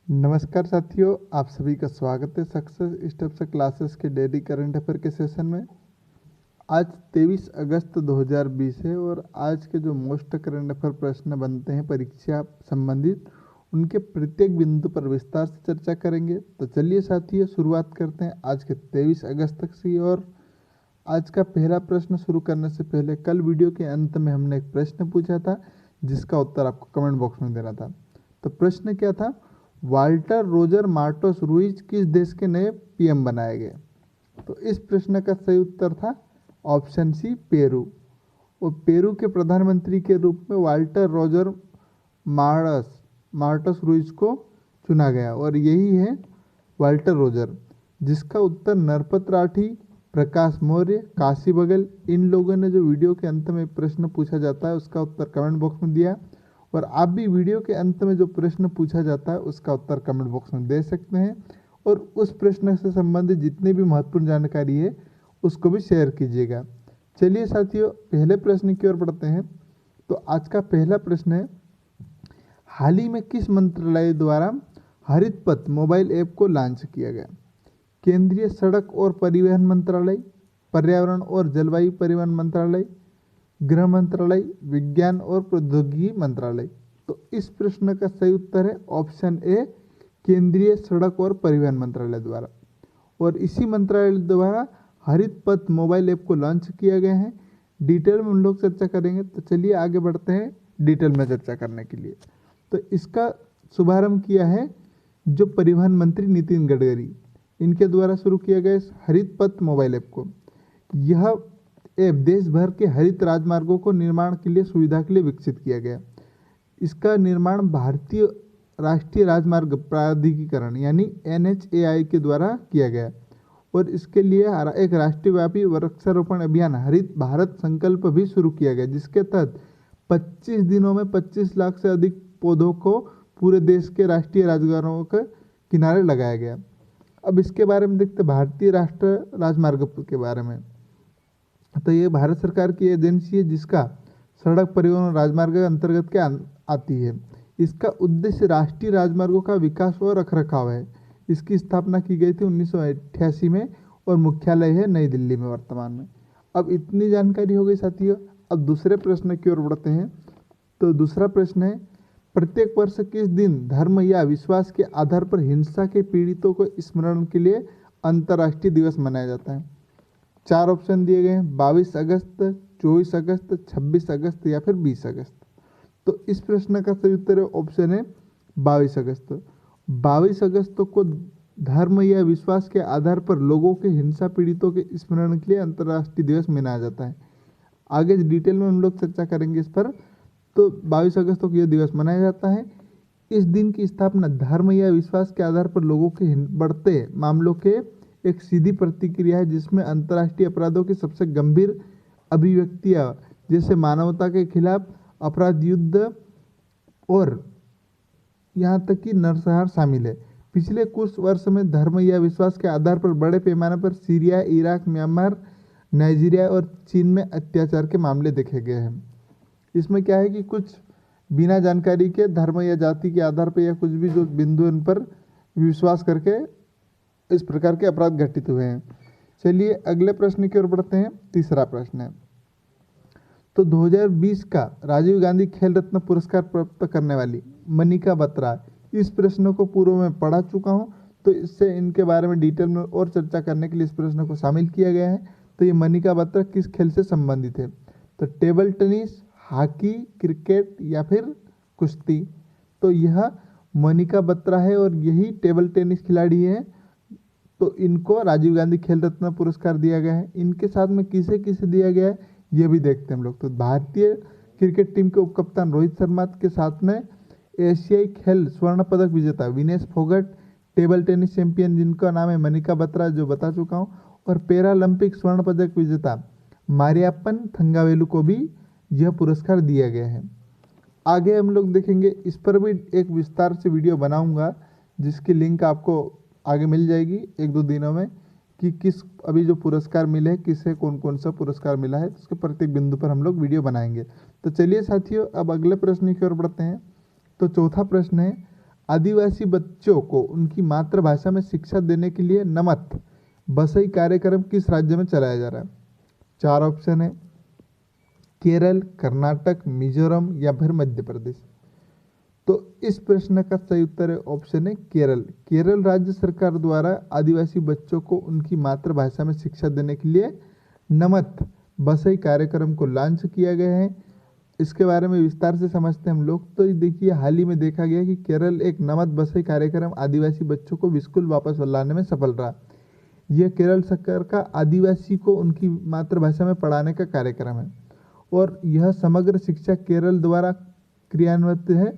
नमस्कार साथियों, आप सभी का स्वागत है सक्सेस स्टेप्स क्लासेस के डेली करंट अफेयर के सेशन में। आज 23 अगस्त 2020 है और आज के जो मोस्ट करंट अफेयर प्रश्न बनते हैं परीक्षा संबंधित, उनके प्रत्येक बिंदु पर विस्तार से चर्चा करेंगे। तो चलिए साथियों, शुरुआत करते हैं आज के 23 अगस्त तक की। और आज का पहला प्रश्न शुरू करने से पहले कल वीडियो के अंत में हमने एक प्रश्न पूछा था जिसका उत्तर आपको कमेंट बॉक्स में देना था। तो प्रश्न क्या था? वाल्टर रोजर मार्टोस रुइज किस देश के नए पीएम बनाए गए? तो इस प्रश्न का सही उत्तर था ऑप्शन सी, पेरू। और पेरू के प्रधानमंत्री के रूप में वाल्टर रोजर मार्टस रुइज को चुना गया और यही है वाल्टर रोजर, जिसका उत्तर नरपत राठी, प्रकाश मौर्य, काशी बगल, इन लोगों ने जो वीडियो के अंत में प्रश्न पूछा जाता है उसका उत्तर कमेंट बॉक्स में दिया। और आप भी वीडियो के अंत में जो प्रश्न पूछा जाता है उसका उत्तर कमेंट बॉक्स में दे सकते हैं और उस प्रश्न से संबंधित जितनी भी महत्वपूर्ण जानकारी है उसको भी शेयर कीजिएगा। चलिए साथियों, पहले प्रश्न की ओर बढ़ते हैं। तो आज का पहला प्रश्न है, हाल ही में किस मंत्रालय द्वारा हरित पथ मोबाइल ऐप को लॉन्च किया गया? केंद्रीय सड़क और परिवहन मंत्रालय, पर्यावरण और जलवायु परिवहन मंत्रालय, गृह मंत्रालय, विज्ञान और प्रौद्योगिकी मंत्रालय। तो इस प्रश्न का सही उत्तर है ऑप्शन ए, केंद्रीय सड़क और परिवहन मंत्रालय द्वारा। और इसी मंत्रालय द्वारा हरित पथ मोबाइल ऐप को लॉन्च किया गया है। डिटेल में हम लोग चर्चा करेंगे। तो चलिए आगे बढ़ते हैं डिटेल में चर्चा करने के लिए। तो इसका शुभारंभ किया है जो परिवहन मंत्री नितिन गडकरी, इनके द्वारा शुरू किया गया इस हरित पथ मोबाइल ऐप को। यह ऐप देश भर के हरित राजमार्गों को निर्माण के लिए सुविधा के लिए विकसित किया गया। इसका निर्माण भारतीय राष्ट्रीय राजमार्ग प्राधिकरण यानी NHAI के द्वारा किया गया और इसके लिए एक राष्ट्रव्यापी वृक्षारोपण अभियान हरित भारत संकल्प भी शुरू किया गया, जिसके तहत 25 दिनों में 25 लाख से अधिक पौधों को पूरे देश के राष्ट्रीय राजमार्गों के किनारे लगाया गया। अब इसके बारे में देखते भारतीय राष्ट्रीय राजमार्ग के बारे में। तो ये भारत सरकार की एजेंसी है जिसका सड़क परिवहन और राजमार्ग के अंतर्गत के आती है। इसका उद्देश्य राष्ट्रीय राजमार्गों का विकास और रखरखाव है। इसकी स्थापना की गई थी 1988 में और मुख्यालय है नई दिल्ली में वर्तमान में। अब इतनी जानकारी हो गई साथियों। अब दूसरे प्रश्न की ओर बढ़ते हैं। तो दूसरा प्रश्न है, प्रत्येक वर्ष किस दिन धर्म या विश्वास के आधार पर हिंसा के पीड़ितों को स्मरण के लिए अंतर्राष्ट्रीय दिवस मनाया जाता है? 4 ऑप्शन दिए गए हैं, 22 अगस्त, 24 अगस्त, 26 अगस्त या फिर 20 अगस्त। तो इस प्रश्न का सही उत्तर ऑप्शन है 22 अगस्त। 22 अगस्त को धर्म या विश्वास के आधार पर लोगों के हिंसा पीड़ितों के स्मरण के लिए अंतर्राष्ट्रीय दिवस मनाया जाता है। आगे डिटेल में हम लोग चर्चा करेंगे इस पर। तो 22 अगस्त को यह दिवस मनाया जाता है। इस दिन की स्थापना धर्म या विश्वास के आधार पर लोगों के बढ़ते मामलों के एक सीधी प्रतिक्रिया है, जिसमें अंतर्राष्ट्रीय अपराधों की सबसे गंभीर अभिव्यक्तियां जैसे मानवता के खिलाफ अपराध, युद्ध और यहाँ तक कि नरसंहार शामिल है। पिछले कुछ वर्ष में धर्म या विश्वास के आधार पर बड़े पैमाने पर सीरिया, इराक, म्यांमार, नाइजीरिया और चीन में अत्याचार के मामले देखे गए हैं। इसमें क्या है कि कुछ बिना जानकारी के धर्म या जाति के आधार पर या कुछ भी जो बिंदु इन पर विश्वास करके इस प्रकार के अपराध घटित हुए हैं। चलिए अगले प्रश्न की ओर बढ़ते हैं। तीसरा प्रश्न है, तो 2020 का राजीव गांधी खेल रत्न पुरस्कार प्राप्त करने वाली मनिका बत्रा, इस प्रश्न को पूर्व में पढ़ा चुका हूं, तो इससे इनके बारे में डिटेल में और चर्चा करने के लिए इस प्रश्न को शामिल किया गया है। तो ये मनिका बत्रा किस खेल से संबंधित है? तो टेबल टेनिस, हॉकी, क्रिकेट या फिर कुश्ती। तो यह मनिका बत्रा है और यही टेबल टेनिस खिलाड़ी है। तो इनको राजीव गांधी खेल रत्न पुरस्कार दिया गया है। इनके साथ में किसे किसे दिया गया है ये भी देखते हैं हम लोग। तो भारतीय क्रिकेट टीम के उपकप्तान रोहित शर्मा के साथ में एशियाई खेल स्वर्ण पदक विजेता Vinesh Phogat, table tennis champion जिनका नाम है मनिका बत्रा जो बता चुका हूँ, और पैरालंपिक स्वर्ण पदक विजेता मारियाप्पन थंगावेलु को भी यह पुरस्कार दिया गया है। आगे हम लोग देखेंगे, इस पर भी एक विस्तार से वीडियो बनाऊंगा जिसकी लिंक आपको आगे मिल जाएगी 1-2 दिनों में, कि किस अभी जो पुरस्कार मिले हैं किसे कौन कौन सा पुरस्कार मिला है, उसके प्रत्येक बिंदु पर हम लोग वीडियो बनाएंगे। तो चलिए साथियों अब अगले प्रश्न की ओर बढ़ते हैं। तो चौथा प्रश्न है, आदिवासी बच्चों को उनकी मातृभाषा में शिक्षा देने के लिए नमत बसई कार्यक्रम किस राज्य में चलाया जा रहा है? 4 ऑप्शन है, केरल, कर्नाटक, मिजोरम या फिर मध्य प्रदेश। तो इस प्रश्न का सही उत्तर है ऑप्शन है केरल। केरल राज्य सरकार द्वारा आदिवासी बच्चों को उनकी मातृभाषा में शिक्षा देने के लिए नमत बसई कार्यक्रम को लॉन्च किया गया है। इसके बारे में विस्तार से समझते हैं हम लोग। तो देखिए, हाल ही में देखा गया कि केरल एक नमत बसई कार्यक्रम आदिवासी बच्चों को स्कूल वापस लाने में सफल रहा। यह केरल सरकार का आदिवासी को उनकी मातृभाषा में पढ़ाने का कार्यक्रम है और यह समग्र शिक्षा केरल द्वारा क्रियान्वित है,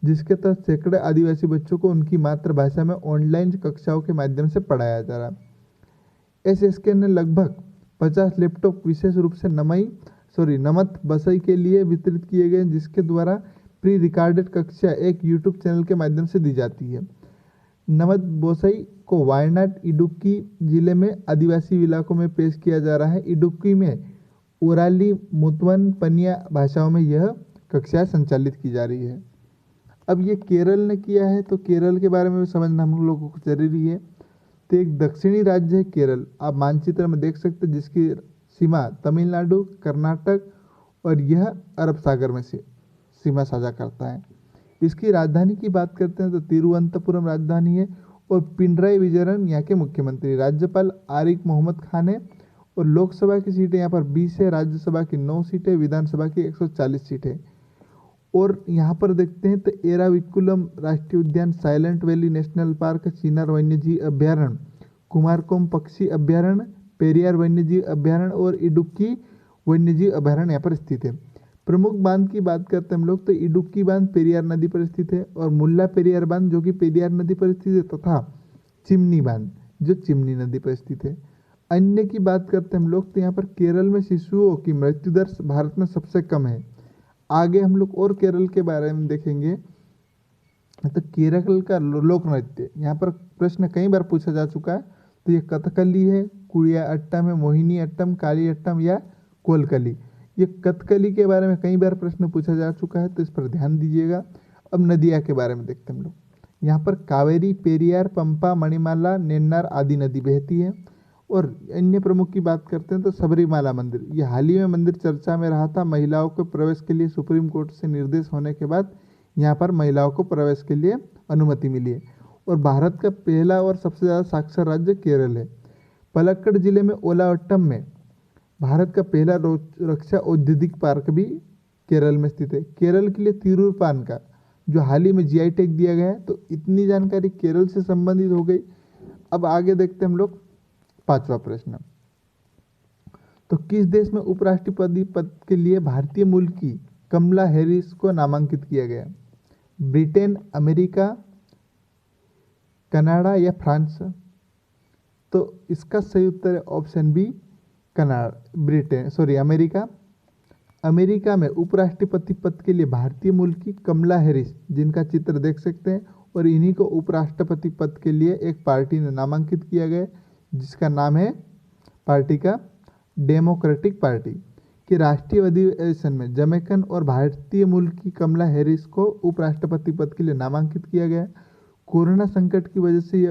जिसके तहत सैकड़े आदिवासी बच्चों को उनकी मातृभाषा में ऑनलाइन कक्षाओं के माध्यम से पढ़ाया जा रहा है। SSK ने लगभग 50 लैपटॉप विशेष रूप से नमत बसई के लिए वितरित किए गए, जिसके द्वारा प्री रिकॉर्डेड कक्षा एक यूट्यूब चैनल के माध्यम से दी जाती है। नमत बसई को वायनाड, इडुक्की जिले में आदिवासी इलाकों में पेश किया जा रहा है। इडुक्की में ओराली, मुतवन, पनिया भाषाओं में यह कक्षाएं संचालित की जा रही है। अब ये केरल ने किया है, तो केरल के बारे में भी समझना हम लोगों को जरूरी है। तो एक दक्षिणी राज्य है केरल, आप मानचित्र में देख सकते हैं, जिसकी सीमा तमिलनाडु, कर्नाटक और यह अरब सागर में से सीमा साझा करता है। इसकी राजधानी की बात करते हैं तो तिरुवनंतपुरम राजधानी है और पिनराई विजयन यहाँ के मुख्यमंत्री। राज्यपाल आरिफ मोहम्मद खान है और लोकसभा की सीटें यहाँ पर 20 है, राज्यसभा की 9 सीटें, विधानसभा की 140 सीटें। और यहाँ पर देखते हैं तो एराविकुलम राष्ट्रीय उद्यान, साइलेंट वैली नेशनल पार्क, चिनार वन्यजीव अभ्यारण्य, कुमारकोम पक्षी अभ्यारण्य, पेरियार वन्यजीव अभ्यारण्य और इडुक्की वन्यजीव अभ्यारण्य यहाँ पर स्थित है। प्रमुख बांध की बात करते हैं हम लोग तो इडुक्की बांध पेरियार नदी पर स्थित है और मुल्ला पेरियार बांध जो कि पेरियार नदी पर स्थित है, तथा चिमनी बांध जो चिमनी नदी पर स्थित है। अन्य की बात करते हैं हम लोग तो यहाँ पर केरल में शिशुओं की मृत्यु दर भारत में सबसे कम है। आगे हम लोग और केरल के बारे में देखेंगे। तो केरल का लोक नृत्य, यहाँ पर प्रश्न कई बार पूछा जा चुका है। तो ये कथकली है, कुड़िया अट्टम है, मोहिनी अट्टम, काली अट्टम या कोलकली। ये कथकली के बारे में कई बार प्रश्न पूछा जा चुका है, तो इस पर ध्यान दीजिएगा। अब नदियाँ के बारे में देखते हैं हम लोग। यहाँ पर कावेरी, पेरियार, पंपा, मणिमाला, नेन्नार आदि नदी बहती है। और अन्य प्रमुख की बात करते हैं तो सबरीमाला मंदिर, ये हाल ही में मंदिर चर्चा में रहा था। महिलाओं को प्रवेश के लिए सुप्रीम कोर्ट से निर्देश होने के बाद यहाँ पर महिलाओं को प्रवेश के लिए अनुमति मिली है। और भारत का पहला और सबसे ज़्यादा साक्षर राज्य केरल है। पलक्कड़ जिले में ओलावट्टम में भारत का पहला रक्षा औद्योगिक पार्क भी केरल में स्थित है। केरल के लिए तिरूर पान का जो हाल ही में GI टैग दिया गया है। तो इतनी जानकारी केरल से संबंधित हो गई। अब आगे देखते हैं हम लोग 5वां प्रश्न। तो किस देश में उपराष्ट्रपति पद के लिए भारतीय मूल की कमला हैरिस को नामांकित किया गया? ब्रिटेन, अमेरिका, कनाडा या फ्रांस? तो इसका सही उत्तर है ऑप्शन बी, अमेरिका। अमेरिका में उपराष्ट्रपति पद के लिए भारतीय मूल की कमला हैरिस, जिनका चित्र देख सकते हैं, और इन्हीं को उपराष्ट्रपति पद के लिए एक पार्टी ने नामांकित किया गया, जिसका नाम है पार्टी का डेमोक्रेटिक पार्टी। के राष्ट्रीय अधिवेशन में जमैकन और भारतीय मूल की कमला हैरिस को उपराष्ट्रपति पद के लिए नामांकित किया गया। कोरोना संकट की वजह से यह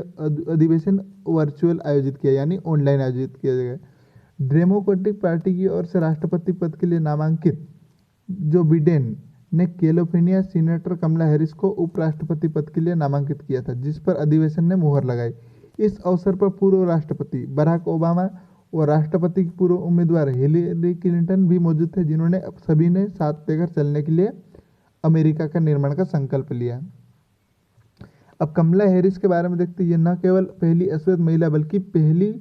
अधिवेशन वर्चुअल आयोजित किया, यानी ऑनलाइन आयोजित किया गया। डेमोक्रेटिक पार्टी की ओर से राष्ट्रपति पद के लिए नामांकित जो बिडेन ने कैलिफोर्निया सीनेटर कमला हैरिस को उपराष्ट्रपति पद के लिए नामांकित किया था, जिस पर अधिवेशन ने मुहर लगाई। इस अवसर पर पूर्व राष्ट्रपति बराक ओबामा और राष्ट्रपति की पूर्व उम्मीदवार हिलेरी क्लिंटन भी मौजूद थे, जिन्होंने सभी ने साथ लेकर चलने के लिए अमेरिका का निर्माण का संकल्प लिया। अब कमला हैरिस के बारे में देखते हैं। यह न केवल पहली अश्वेत महिला बल्कि पहली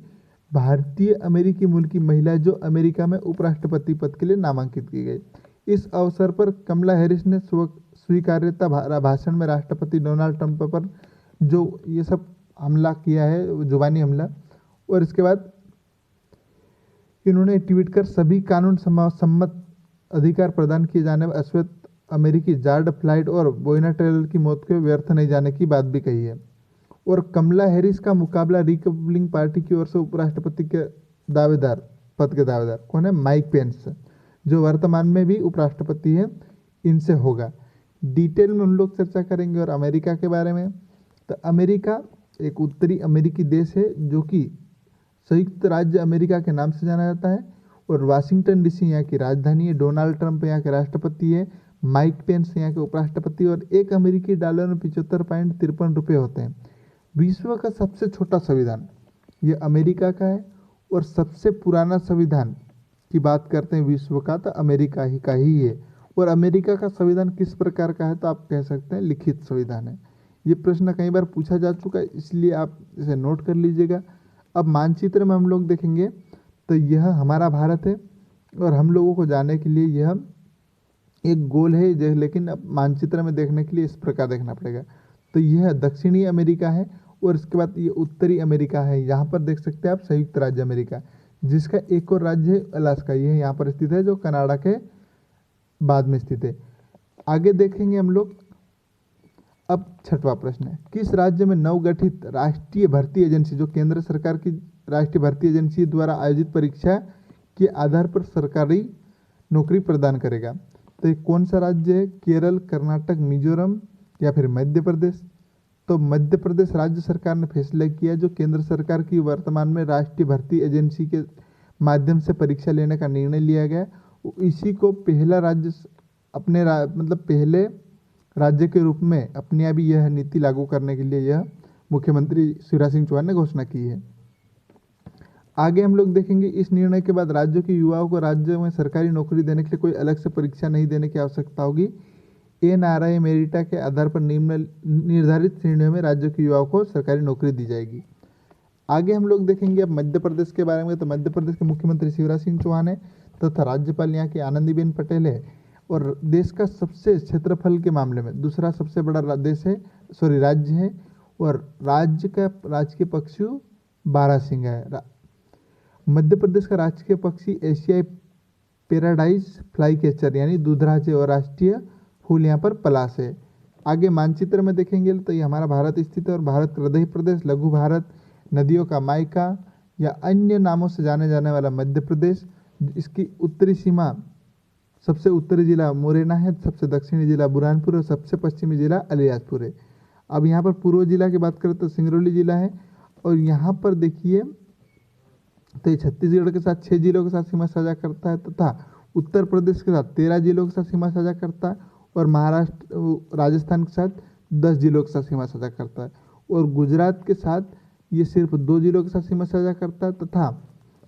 भारतीय अमेरिकी मूल की महिला जो अमेरिका में उपराष्ट्रपति पद के लिए नामांकित की गई। इस अवसर पर कमला हैरिस ने स्वीकार्यता भाषण में राष्ट्रपति डोनाल्ड ट्रंप पर जो ये सब हमला किया है, जुबानी हमला, और इसके बाद इन्होंने ट्वीट कर सभी कानून सम्मत अधिकार प्रदान किए जाने वाले अश्वेत अमेरिकी जॉर्ज फ्लॉयड और ब्रोना टेलर की मौत के व्यर्थ नहीं जाने की बात भी कही है। और कमला हैरिस का मुकाबला रिपब्लिकन पार्टी की ओर से उपराष्ट्रपति के पद के दावेदार कौन है? माइक पेंस, जो वर्तमान में भी उपराष्ट्रपति है, इनसे होगा। डिटेल में हम लोग चर्चा करेंगे। और अमेरिका के बारे में, तो अमेरिका एक उत्तरी अमेरिकी देश है जो कि संयुक्त राज्य अमेरिका के नाम से जाना जाता है। और वाशिंगटन डीसी यहाँ की राजधानी है। डोनाल्ड ट्रंप यहाँ के राष्ट्रपति है। माइक पेंस यहाँ के उपराष्ट्रपति। और एक अमेरिकी डॉलर में 75.53 रुपये होते हैं। विश्व का सबसे छोटा संविधान ये अमेरिका का है। और सबसे पुराना संविधान की बात करते हैं विश्व का, तो अमेरिका का ही है। और अमेरिका का संविधान किस प्रकार का है, तो आप कह सकते हैं लिखित संविधान है। ये प्रश्न कई बार पूछा जा चुका है, इसलिए आप इसे नोट कर लीजिएगा। अब मानचित्र में हम लोग देखेंगे तो यह हमारा भारत है। और हम लोगों को जाने के लिए यह एक गोल है, लेकिन अब मानचित्र में देखने के लिए इस प्रकार देखना पड़ेगा। तो यह दक्षिणी अमेरिका है। और इसके बाद ये उत्तरी अमेरिका है। यहाँ पर देख सकते हैं आप संयुक्त राज्य अमेरिका, जिसका एक और राज्य है अलास्का, यह यहाँ पर स्थित है, जो कनाडा के बाद में स्थित है। आगे देखेंगे हम लोग। अब छठवां प्रश्न है, किस राज्य में नवगठित राष्ट्रीय भर्ती एजेंसी, जो केंद्र सरकार की राष्ट्रीय भर्ती एजेंसी द्वारा आयोजित परीक्षा के आधार पर सरकारी नौकरी प्रदान करेगा? तो ये कौन सा राज्य है? केरल, कर्नाटक, मिजोरम या फिर मध्य प्रदेश? तो मध्य प्रदेश राज्य सरकार ने फैसला किया, जो केंद्र सरकार की वर्तमान में राष्ट्रीय भर्ती एजेंसी के माध्यम से परीक्षा लेने का निर्णय लिया गया। इसी को पहला राज्य अपने मतलब पहले राज्य के रूप में अपनी अभी यह नीति लागू करने के लिए यह मुख्यमंत्री शिवराज सिंह चौहान ने घोषणा की है। आगे हम लोग देखेंगे, इस निर्णय के बाद राज्यों के युवाओं को राज्य में सरकारी नौकरी देने के लिए कोई अलग से परीक्षा नहीं देने की आवश्यकता होगी। NRI मेरिटा के आधार पर निर्धारित श्रेणियों में राज्यों के युवाओं को सरकारी नौकरी दी जाएगी। आगे हम लोग देखेंगे अब मध्य प्रदेश के बारे में। तो मध्य प्रदेश के मुख्यमंत्री शिवराज सिंह चौहान है तथा राज्यपाल यहाँ की आनंदीबेन पटेल है। और देश का सबसे क्षेत्रफल के मामले में दूसरा सबसे बड़ा देश है, राज्य है। और राज्य का राजकीय पक्षी बारहसिंगा है। मध्य प्रदेश का राजकीय पक्षी एशियाई पैराडाइज फ्लाई कैचर यानी दूधराज है। और राष्ट्रीय फूल यहाँ पर पलाश है। आगे मानचित्र में देखेंगे तो ये हमारा भारत स्थित है। और भारत हृदय प्रदेश, लघु भारत, नदियों का मायका या अन्य नामों से जाने जाने वाला मध्य प्रदेश, इसकी उत्तरी सीमा सबसे उत्तरी जिला मुरैना है, सबसे दक्षिणी जिला बुरहानपुर और सबसे पश्चिमी जिला अलीराजपुर है। अब यहाँ पर पूर्व जिला की बात करें तो सिंगरौली जिला है। और यहाँ पर देखिए तो ये छत्तीसगढ़ के साथ 6 जिलों के साथ सीमा साझा करता है तथा उत्तर प्रदेश के साथ 13 जिलों के साथ सीमा साझा करता है। और महाराष्ट्र राजस्थान के साथ 10 जिलों के साथ सीमा साझा करता है। और गुजरात के साथ ये सिर्फ 2 जिलों के साथ सीमा साझा करता है। तथा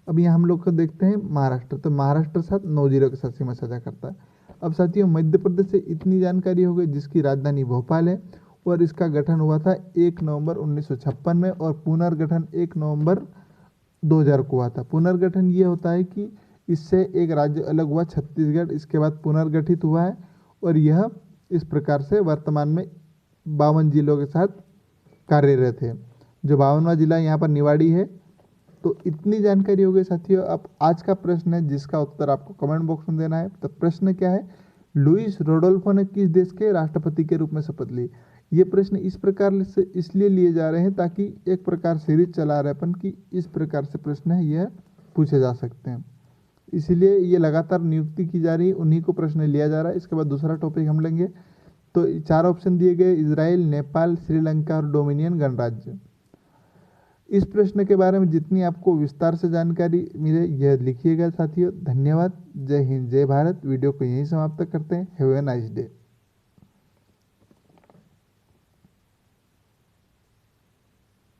अब यहाँ हम लोग को देखते हैं महाराष्ट्र, तो महाराष्ट्र के साथ 9 जिलों के साथ सीमा साझा करता है। अब साथियों मध्य प्रदेश से इतनी जानकारी हो गई, जिसकी राजधानी भोपाल है। और इसका गठन हुआ था 1 नवंबर 1956 में। और पुनर्गठन 1 नवंबर 2000 को हुआ था। पुनर्गठन ये होता है कि इससे एक राज्य अलग हुआ, छत्तीसगढ़, इसके बाद पुनर्गठित हुआ है। और यह इस प्रकार से वर्तमान में 52 जिलों के साथ कार्यरत है। जो 52वां जिला यहाँ पर निवाड़ी है। तो इतनी जानकारी हो गई साथियों। अब आज का प्रश्न है जिसका उत्तर आपको कमेंट बॉक्स में देना है। तो प्रश्न क्या है? लुइस रोडोल्फो ने किस देश के राष्ट्रपति के रूप में शपथ ली? ये प्रश्न इस प्रकार से इसलिए लिए जा रहे हैं ताकि एक प्रकार सीरीज चला रहे अपन कि इस प्रकार से प्रश्न है यह पूछे जा सकते हैं, इसलिए ये लगातार नियुक्ति की जा रही है, उन्हीं को प्रश्न लिया जा रहा है। इसके बाद दूसरा टॉपिक हम लेंगे। तो 4 ऑप्शन दिए गए, इजराइल, नेपाल, श्रीलंका और डोमिनियन गणराज्य। इस प्रश्न के बारे में जितनी आपको विस्तार से जानकारी मिले यह लिखिएगा साथियों। धन्यवाद। जय हिंद, जय भारत। वीडियो को यहीं समाप्त करते हैं। Have a nice day.